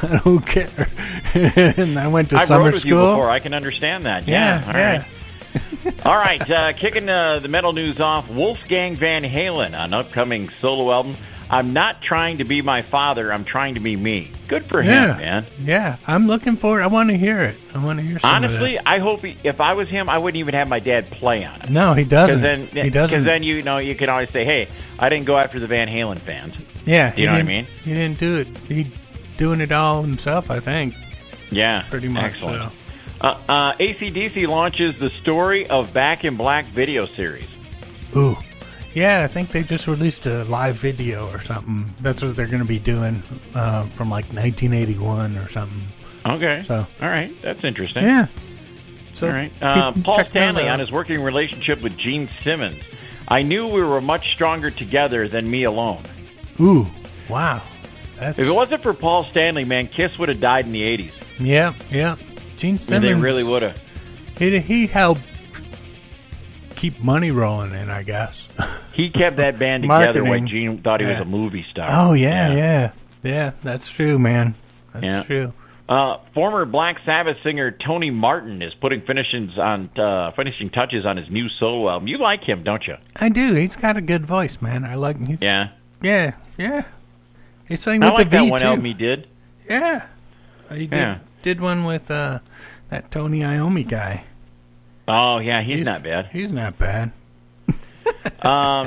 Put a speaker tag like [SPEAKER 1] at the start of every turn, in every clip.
[SPEAKER 1] I don't care. And I went to
[SPEAKER 2] I've
[SPEAKER 1] summer
[SPEAKER 2] rode with
[SPEAKER 1] school.
[SPEAKER 2] you before. I can understand that. Yeah. All right. All right, kicking the metal news off, Wolfgang Van Halen, an upcoming solo album. I'm not trying to be my father. I'm trying to be me. Good for him, man.
[SPEAKER 1] Yeah, I'm looking forward. I want to hear it. I want to hear some
[SPEAKER 2] Honestly,
[SPEAKER 1] of
[SPEAKER 2] I hope if I was him, I wouldn't even have my dad play on it.
[SPEAKER 1] No, he doesn't.
[SPEAKER 2] He doesn't. Because then, you can always say, hey, I didn't go after the Van Halen fans.
[SPEAKER 1] Yeah.
[SPEAKER 2] You know what I mean?
[SPEAKER 1] He didn't do it. He doing it all himself, I think.
[SPEAKER 2] Yeah.
[SPEAKER 1] Pretty much.
[SPEAKER 2] Excellent. AC/DC launches the Story of Back in Black video series.
[SPEAKER 1] Ooh. Yeah, I think they just released a live video or something. That's what they're going to be doing from like 1981 or something.
[SPEAKER 2] Okay.
[SPEAKER 1] So,
[SPEAKER 2] all right. That's interesting.
[SPEAKER 1] Yeah. So,
[SPEAKER 2] all right. Paul Stanley on his working relationship with Gene Simmons. I knew we were much stronger together than me alone.
[SPEAKER 1] Ooh. Wow.
[SPEAKER 2] If it wasn't for Paul Stanley, man, Kiss would have died in the 80s.
[SPEAKER 1] Yeah. Gene Simmons.
[SPEAKER 2] They really would have.
[SPEAKER 1] He helped keep money rolling in, I guess.
[SPEAKER 2] He kept that band together while Gene thought he was a movie star.
[SPEAKER 1] Oh, yeah. That's true, man. That's true.
[SPEAKER 2] Former Black Sabbath singer Tony Martin is putting finishing touches on his new solo album. You like him, don't you?
[SPEAKER 1] I do. He's got a good voice, man. I like him.
[SPEAKER 2] Yeah.
[SPEAKER 1] He sang with
[SPEAKER 2] I like
[SPEAKER 1] the V,
[SPEAKER 2] that one
[SPEAKER 1] too.
[SPEAKER 2] album he did.
[SPEAKER 1] Yeah. He did one with that Tony Iommi guy.
[SPEAKER 2] Oh, yeah, he's not bad.
[SPEAKER 1] He's not bad.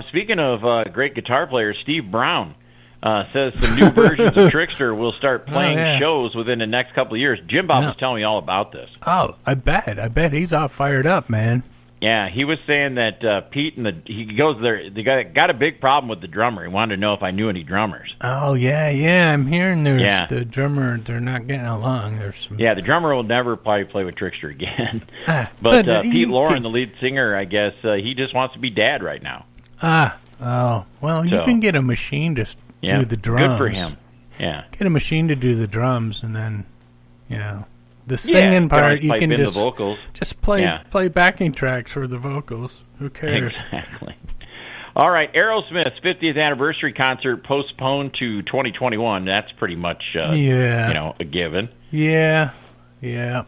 [SPEAKER 2] Speaking of great guitar players, Steve Brown says some new versions of Trickster will start playing shows within the next couple of years. Jim Bob was telling me all about this.
[SPEAKER 1] Oh, I bet he's all fired up, man.
[SPEAKER 2] Yeah, he was saying that Pete and he goes there. They got a big problem with the drummer. He wanted to know if I knew any drummers.
[SPEAKER 1] Oh yeah. I'm hearing there's the drummer. They're not getting along.
[SPEAKER 2] The drummer will never probably play with Trickster again. But Pete Lauren, the lead singer, I guess he just wants to be dad right now.
[SPEAKER 1] You can get a machine to do the drums.
[SPEAKER 2] Good for him. Yeah,
[SPEAKER 1] get a machine to do the drums, and then the singing part, you can just
[SPEAKER 2] vocals.
[SPEAKER 1] Just play backing tracks for the vocals. Who cares?
[SPEAKER 2] Exactly. All right, Aerosmith's 50th anniversary concert postponed to 2021. That's pretty much a given.
[SPEAKER 1] Yeah.
[SPEAKER 2] David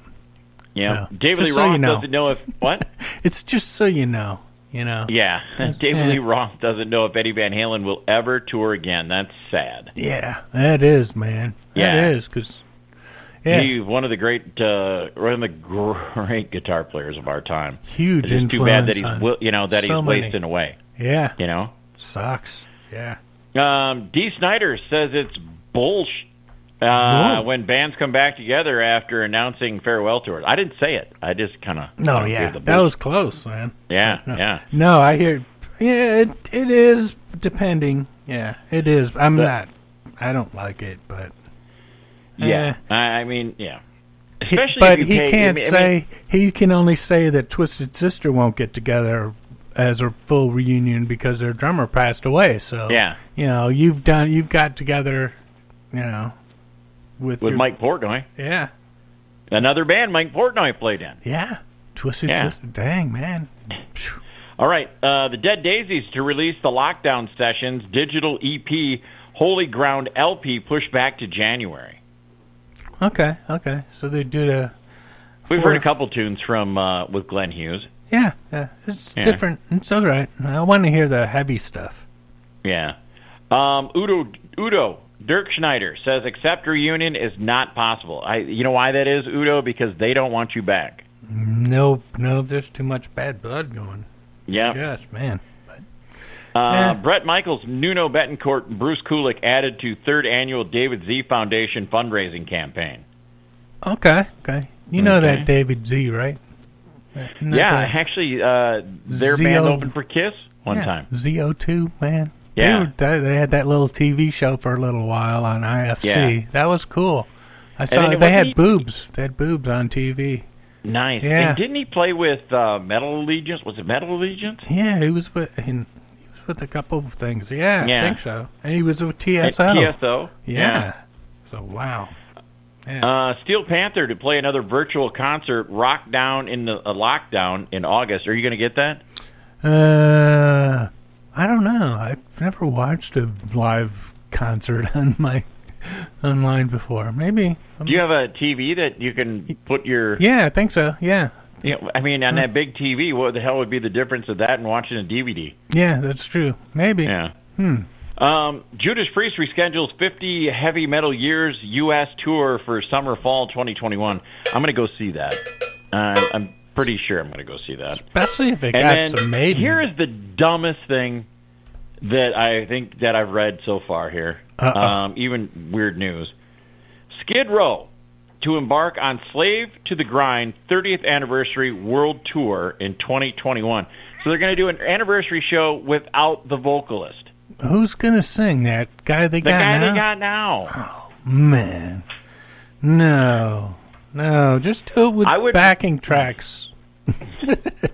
[SPEAKER 2] Lee Roth doesn't know if what?
[SPEAKER 1] It's just so you know.
[SPEAKER 2] Yeah, David Lee Roth doesn't know if Eddie Van Halen will ever tour again. That's sad.
[SPEAKER 1] Yeah, that is, man. That is, because
[SPEAKER 2] he's one of the great guitar players of our time.
[SPEAKER 1] Huge influence.
[SPEAKER 2] It's too bad that he's wasting away.
[SPEAKER 1] Yeah, sucks. Yeah.
[SPEAKER 2] Dee Snider says it's bullshit when bands come back together after announcing farewell tours. I didn't say it. I just kind of
[SPEAKER 1] that was close, man.
[SPEAKER 2] Yeah.
[SPEAKER 1] No, I hear. Yeah, it is depending. Yeah, it is. I don't like it, but.
[SPEAKER 2] I mean, yeah. Especially
[SPEAKER 1] but he can't say. He can only say that Twisted Sister won't get together as a full reunion because their drummer passed away. So you've got together, with
[SPEAKER 2] Mike Portnoy.
[SPEAKER 1] Yeah.
[SPEAKER 2] Another band Mike Portnoy played in.
[SPEAKER 1] Yeah. Twisted Sister. Dang, man.
[SPEAKER 2] All right. The Dead Daisies to release the Lockdown Sessions digital EP Holy Ground LP pushed back to January.
[SPEAKER 1] Okay. So they do
[SPEAKER 2] We've heard a couple tunes from with Glenn Hughes.
[SPEAKER 1] Yeah. It's different. It's all right. I want to hear the heavy stuff.
[SPEAKER 2] Yeah. Udo Dirk Schneider says accept reunion is not possible. You know why that is, Udo? Because they don't want you back.
[SPEAKER 1] No, there's too much bad blood going.
[SPEAKER 2] Yeah.
[SPEAKER 1] Yes, man.
[SPEAKER 2] Brett Michaels, Nuno Betancourt, and Bruce Kulick added to third annual David Z Foundation fundraising campaign.
[SPEAKER 1] Okay. You know that David Z, right?
[SPEAKER 2] Actually, their band opened for Kiss one time.
[SPEAKER 1] ZO2, man.
[SPEAKER 2] Yeah.
[SPEAKER 1] They had that little TV show for a little while on IFC.
[SPEAKER 2] Yeah.
[SPEAKER 1] That was cool. I saw they had boobs. They had boobs on TV.
[SPEAKER 2] Nice.
[SPEAKER 1] Yeah.
[SPEAKER 2] And didn't he play with Metal Allegiance? Was it Metal Allegiance?
[SPEAKER 1] Yeah, he was with a couple of things. Yeah, I think so. And he was with TSO.
[SPEAKER 2] TSO.
[SPEAKER 1] Yeah. So, wow.
[SPEAKER 2] Yeah. Steel Panther to play another virtual concert, Lockdown in August. Are you going to get that?
[SPEAKER 1] I don't know. I've never watched a live concert on my online before. Maybe.
[SPEAKER 2] Do you have a TV that you can put your...
[SPEAKER 1] Yeah, I think so, yeah.
[SPEAKER 2] I mean, on that big TV, what the hell would be the difference of that and watching a DVD?
[SPEAKER 1] Yeah, that's true. Maybe.
[SPEAKER 2] Yeah. Judas Priest reschedules 50 Heavy Metal Years U.S. tour for summer-fall 2021. I'm going to go see that. I'm pretty sure I'm going to go see that.
[SPEAKER 1] Especially if it got some Maiden.
[SPEAKER 2] Here is the dumbest thing that I think that I've read so far here. Even weird news. Skid Row to embark on Slave to the Grind 30th Anniversary World Tour in 2021. So they're going to do an anniversary show without the vocalist.
[SPEAKER 1] Who's going to sing that? The guy they got now? Oh, man. No, just do it with backing tracks.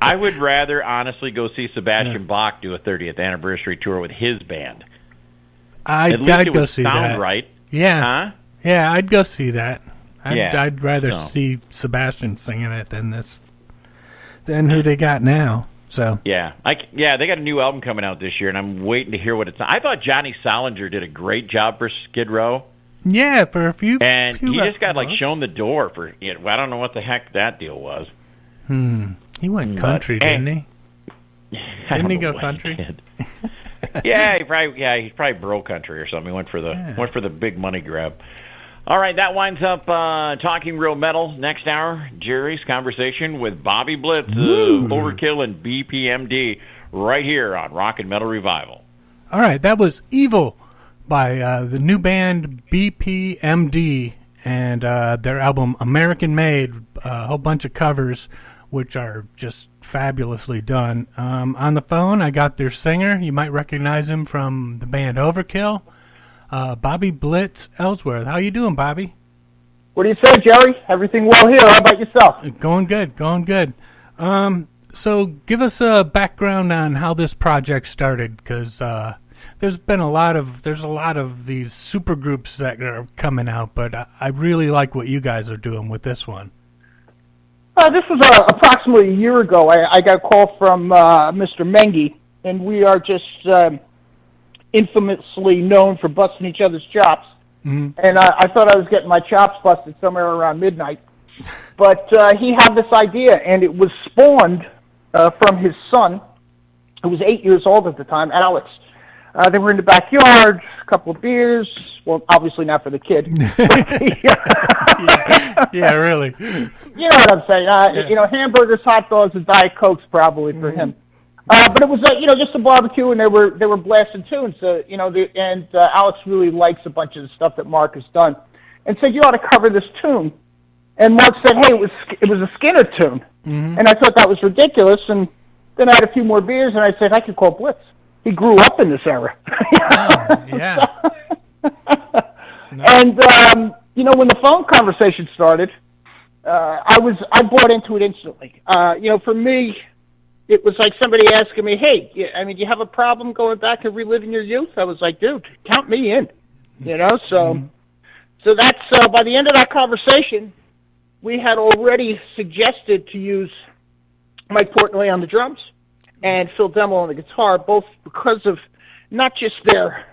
[SPEAKER 2] I would rather honestly go see Sebastian Bach do a 30th Anniversary tour with his band.
[SPEAKER 1] I'd go see that.
[SPEAKER 2] Sound right.
[SPEAKER 1] Yeah.
[SPEAKER 2] Huh?
[SPEAKER 1] Yeah, I'd go see that. I'd rather see Sebastian singing it than who they got now. So
[SPEAKER 2] yeah, they got a new album coming out this year, and I'm waiting to hear what it's. I thought Johnny Solinger did a great job for Skid Row.
[SPEAKER 1] Yeah, for a few.
[SPEAKER 2] And he just got shown the door for it. I don't know what the heck that deal was.
[SPEAKER 1] He went country, didn't he? Didn't he go country?
[SPEAKER 2] He probably broke country or something. He went for the big money grab. All right, that winds up Talking Real Metal. Next hour, Jerry's conversation with Bobby Blitz, Overkill, and BPMD right here on Rock and Metal Revival.
[SPEAKER 1] All right, that was Evil by the new band BPMD and their album American Made, a whole bunch of covers, which are just fabulously done. On the phone, I got their singer. You might recognize him from the band Overkill. Bobby Blitz Ellsworth. How you doing, Bobby?
[SPEAKER 3] What do you say, Jerry? Everything well here. How about yourself?
[SPEAKER 1] Going good. So give us a background on how this project started, because there's a lot of these super groups that are coming out, but I really like what you guys are doing with this one.
[SPEAKER 3] This was approximately a year ago. I got a call from Mr. Mengi, and we are just infamously known for busting each other's chops. Mm-hmm. And I thought I was getting my chops busted somewhere around midnight. But he had this idea, and it was spawned from his son, who was 8 years old at the time, Alex. They were in the backyard, a couple of beers. Well, obviously not for the kid.
[SPEAKER 1] Yeah, really.
[SPEAKER 3] You know what I'm saying? Hamburgers, hot dogs, and Diet Cokes probably for him. But it was, just a barbecue, and they were blasting tunes. And Alex really likes a bunch of the stuff that Mark has done, and said you ought to cover this tune. And Mark said, "Hey, it was a Skinner tune," and I thought that was ridiculous. And then I had a few more beers, and I said I could call Blitz. He grew up in this era.
[SPEAKER 1] Yeah.
[SPEAKER 3] And when the phone conversation started, I bought into it instantly. For me, it was like somebody asking me, "Hey, do you have a problem going back and reliving your youth?" I was like, "Dude, count me in." So that's by the end of that conversation, we had already suggested to use Mike Portnoy on the drums and Phil Demmel on the guitar, both because of not just their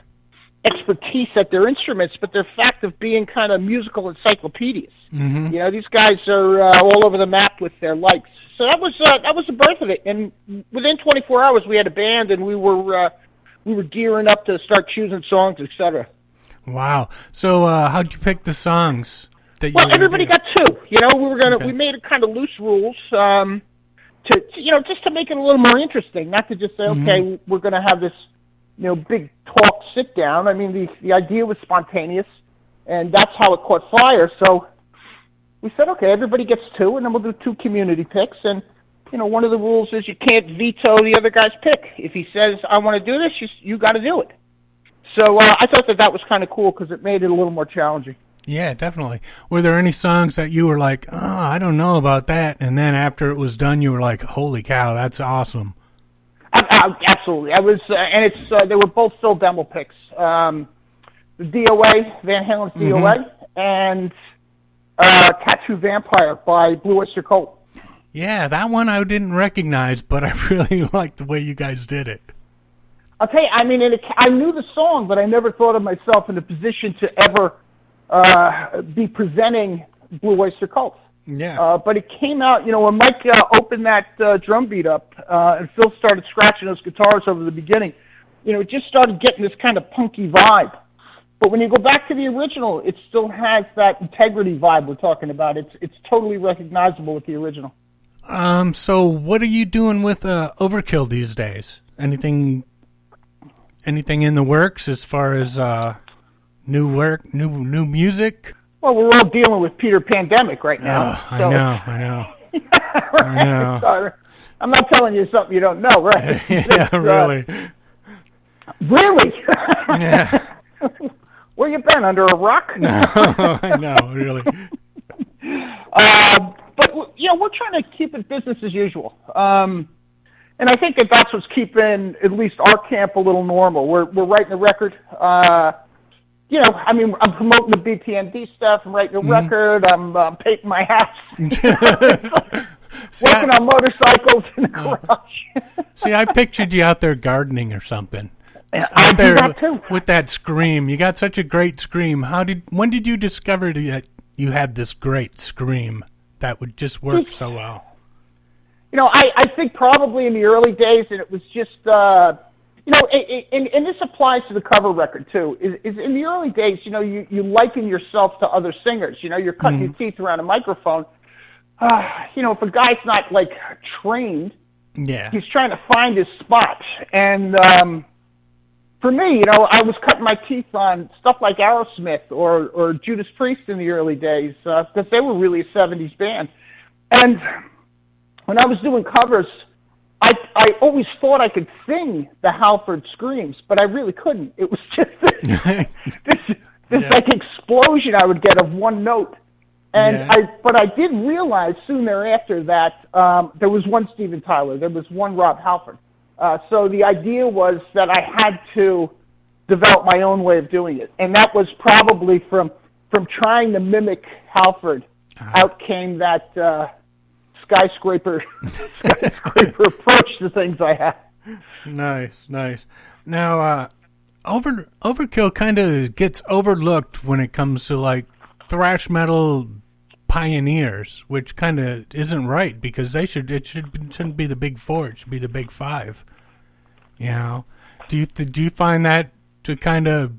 [SPEAKER 3] expertise at their instruments, but their fact of being kind of musical encyclopedias. Mm-hmm. These guys are all over the map with their likes. So that was the birth of it. And within 24 hours, we had a band, and we were gearing up to start choosing songs, etc.
[SPEAKER 1] Wow. So how'd you pick the songs?
[SPEAKER 3] Everybody got two. We made it kind of loose rules. Just to make it a little more interesting, not to just say, okay, we're going to have this, big talk sit down. I mean, the idea was spontaneous, and that's how it caught fire. So we said, okay, everybody gets two, and then we'll do two community picks. And, one of the rules is you can't veto the other guy's pick. If he says, I want to do this, you got to do it. So I thought that was kind of cool because it made it a little more challenging.
[SPEAKER 1] Yeah, definitely. Were there any songs that you were like, oh, I don't know about that, and then after it was done, you were like, holy cow, that's awesome?
[SPEAKER 3] Absolutely. I was, and they were both Phil Demmel picks. The DOA, Van Halen's DOA, and Tattoo Vampire by Blue Oyster Cult.
[SPEAKER 1] Yeah, that one I didn't recognize, but I really liked the way you guys did it.
[SPEAKER 3] I'll tell you, I mean, I knew the song, but I never thought of myself in a position to ever be presenting Blue Oyster Cult.
[SPEAKER 1] Yeah.
[SPEAKER 3] But it came out, when Mike opened that drum beat up and Phil started scratching those guitars over the beginning, it just started getting this kind of punky vibe. But when you go back to the original, it still has that integrity vibe we're talking about. It's totally recognizable with the original.
[SPEAKER 1] So what are you doing with Overkill these days? Anything in the works as far as new work, new music?
[SPEAKER 3] Well, we're all dealing with Peter Pandemic right now.
[SPEAKER 1] Oh, I know.
[SPEAKER 3] Right.
[SPEAKER 1] I know.
[SPEAKER 3] So, I'm not telling you something you don't know, right?
[SPEAKER 1] Yeah, really.
[SPEAKER 3] Really?
[SPEAKER 1] Yeah.
[SPEAKER 3] Where you been, under a rock?
[SPEAKER 1] No, I know, really.
[SPEAKER 3] But, we're trying to keep it business as usual. And I think that's what's keeping at least our camp a little normal. We're writing a record. I'm promoting the BPMD stuff. I'm writing a record. I'm painting my house. Working on motorcycles in the garage.
[SPEAKER 1] See, I pictured you out there gardening or something.
[SPEAKER 3] I do that too.
[SPEAKER 1] With that scream. You got such a great scream. When did you discover that you had this great scream that would just work so well?
[SPEAKER 3] I think probably in the early days, and it was just, and this applies to the cover record too, is in the early days, you liken yourself to other singers. You're cutting your teeth around a microphone. If a guy's not, trained, he's trying to find his spot. And for me, I was cutting my teeth on stuff like Aerosmith or Judas Priest in the early days because they were really a 70s band. And when I was doing covers, I always thought I could sing the Halford screams, but I really couldn't. It was just this explosion I would get of one note. And but I did realize soon thereafter that there was one Steven Tyler, there was one Rob Halford. So the idea was that I had to develop my own way of doing it, and that was probably from trying to mimic Halford. Out came that skyscraper approach to things I had.
[SPEAKER 1] Nice. Now, Overkill kind of gets overlooked when it comes to thrash metal pioneers, which kind of isn't right because shouldn't be the big four, it should be the big five. Do you find that to kind of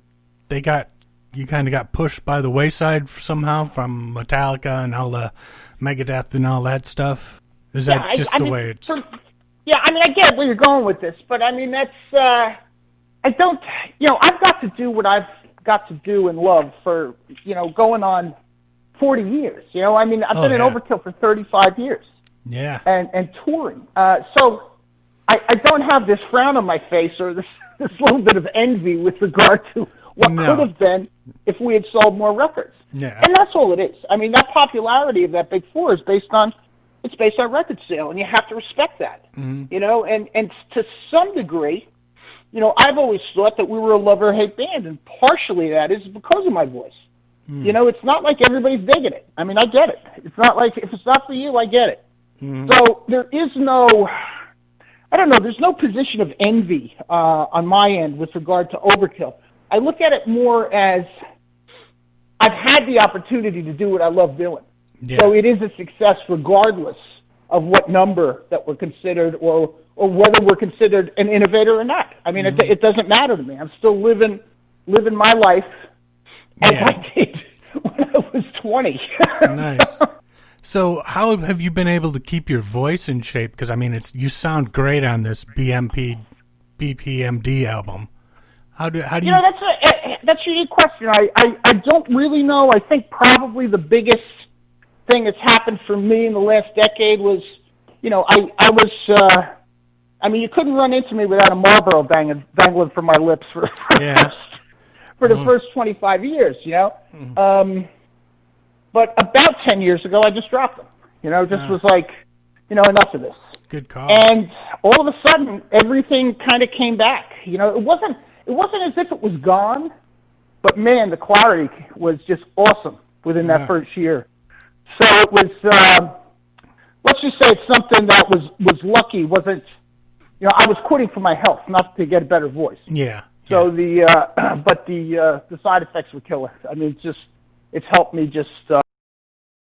[SPEAKER 1] got pushed by the wayside somehow from Metallica and all the Megadeth and all that stuff? Is that the way it's?
[SPEAKER 3] I get where you're going with this, but that's I don't. I've got to do what I've got to do and love for going on 40 years. I've been in Overkill for 35 years.
[SPEAKER 1] Yeah.
[SPEAKER 3] And touring. So I don't have this frown on my face or this little bit of envy with regard to what could have been if we had sold more records.
[SPEAKER 1] Yeah.
[SPEAKER 3] And that's all it is. That popularity of that Big Four is based on record sale, and you have to respect that. Mm-hmm. And to some degree, I've always thought that we were a love or hate band, and partially that is because of my voice. It's not like everybody's digging it. I get it. It's not like if it's not for you, I get it. Mm-hmm. So there is no, there's no position of envy on my end with regard to Overkill. I look at it more as I've had the opportunity to do what I love doing. Yeah. So it is a success regardless of what number that we're considered or whether we're considered an innovator or not. It doesn't matter to me. I'm still living my life as I did when I was 20.
[SPEAKER 1] Nice. So how have you been able to keep your voice in shape? Because, you sound great on this BPMD album. How do you... that's a unique question. I don't really know. I think probably the biggest thing that's happened for me in the last decade was, I was... you couldn't run into me without a Marlboro dangling from my lips for the first 25 years, But about 10 years ago, I just dropped them. Was like, enough of this. Good call.
[SPEAKER 3] And all of a sudden, everything kind of came back. It wasn't as if it was gone, but man, the clarity was just awesome within that first year. So it was, let's just say it's something that was lucky, wasn't you know, I was quitting for my health, not to get a better voice.
[SPEAKER 1] Yeah.
[SPEAKER 3] So the side effects were killer. I mean, it's helped me just